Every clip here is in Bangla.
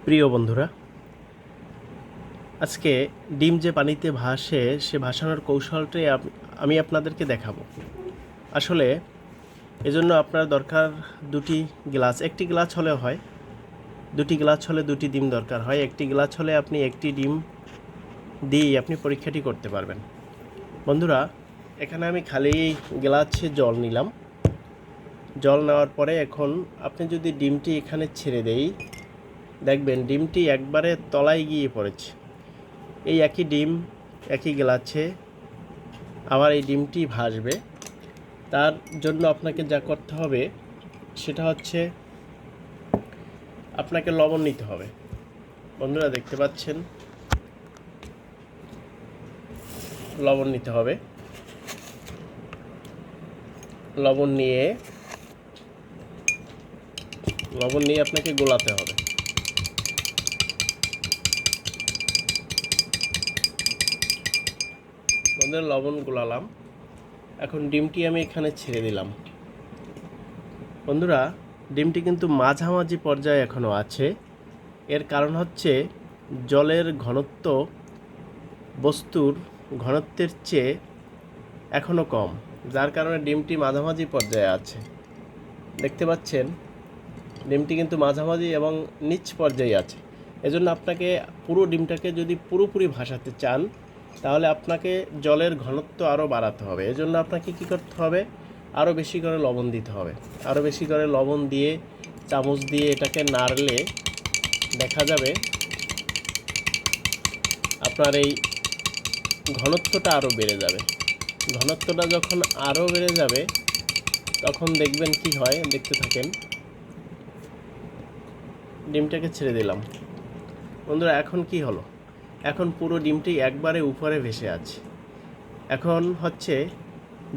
প্রিয় বন্ধুরা, আজকে ডিম যে পানিতে ভাসে সে ভাসানোর কৌশলটাই আমি আপনাদেরকে দেখাবো। আসলে এজন্য আপনার দরকার দুটি গ্লাস। একটি গ্লাস হলেও হয়, দুটি গ্লাস হলে দুটি ডিম দরকার হয়। একটি গ্লাস হলে আপনি একটি ডিম দিয়েই আপনি পরীক্ষাটি করতে পারবেন। বন্ধুরা, এখানে আমি খালি গ্লাসে জল নিলাম। জল নেওয়ার পরে এখন আপনি যদি ডিমটি এখানে ছেড়ে দেই, দেখবেন ডিমটি একবারে তলায় গিয়ে পড়েছে। এই একই ডিম একই গ্লাসে আবার এই ডিমটি ভাসবে। তার জন্য আপনাকে যা করতে হবে সেটা হচ্ছে আপনাকে লবণ নিতে হবে। বন্ধুরা দেখতে পাচ্ছেন, লবণ নিতে হবে। লবণ নিয়ে আপনাকে গোলাতে হবে। বন্ধুরা, লবণ গোলালাম। এখন ডিমটি আমি এখানে ছেড়ে দিলাম। বন্ধুরা, ডিমটি কিন্তু মাঝামাঝি পর্যায়ে এখনও আছে। এর কারণ হচ্ছে জলের ঘনত্ব বস্তুর ঘনত্বের চেয়ে এখনও কম, যার কারণে ডিমটি মাঝামাঝি পর্যায়ে আছে। দেখতে পাচ্ছেন ডিমটি কিন্তু মাঝামাঝি এবং নিচ পর্যায়ে আছে। এজন্য আপনাকে পুরো ডিমটাকে যদি পুরোপুরি ভাসাতে চান তাহলে আপনাকে জলের ঘনত্ব আরও বাড়াতে হবে। এজন্য আপনাকে কী করতে হবে? আরও বেশি করে লবণ দিতে হবে। আরও বেশি করে লবণ দিয়ে চামচ দিয়ে এটাকে নাড়লে দেখা যাবে আপনার এই ঘনত্বটা আরও বেড়ে যাবে। ঘনত্বটা যখন আরও বেড়ে যাবে তখন দেখবেন কি হয়, দেখতে থাকেন। ডিমটাকে ছেড়ে দিলাম। বন্ধুরা, এখন কি হলো? এখন পুরো ডিমটি একবারে উপরে ভেসে আছে। এখন হচ্ছে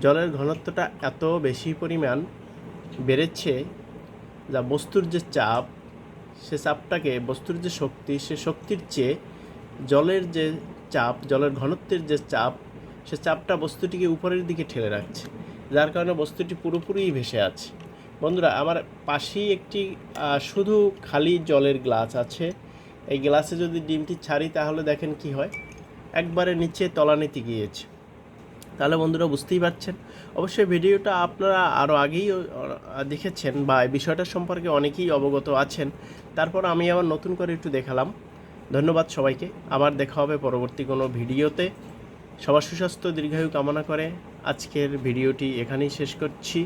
জলের ঘনত্বটা এত বেশি পরিমাণ বেড়েছে যা বস্তুর যে চাপ, সে চাপটাকে, বস্তুর যে শক্তি, সে শক্তির চেয়ে জলের যে চাপ, জলের ঘনত্বের যে চাপ, সে চাপটা বস্তুটিকে উপরের দিকে ঠেলে রাখছে, যার কারণে বস্তুটি পুরোপুরি ভেসে আছে। বন্ধুরা, আমার পাশেই একটি শুধু খালি জলের গ্লাস আছে। এই গ্লাসে যদি ডিমটি ছাড়ি তাহলে দেখেন কি হয়, একবারে নিচে তলানিতে গিয়েছে। তাহলে বন্ধুরা বুঝতেই পারছেন। অবশ্যই ভিডিওটা আপনারা আরও আগেই দেখেছেন বা এই বিষয়টার সম্পর্কে অনেকেই অবগত আছেন। তারপর আমি আবার নতুন করে একটু দেখালাম। ধন্যবাদ সবাইকে। আবার দেখা হবে পরবর্তী কোনো ভিডিওতে। সবার সুস্বাস্থ্য দীর্ঘায়ু কামনা করে আজকের ভিডিওটি এখানেই শেষ করছি।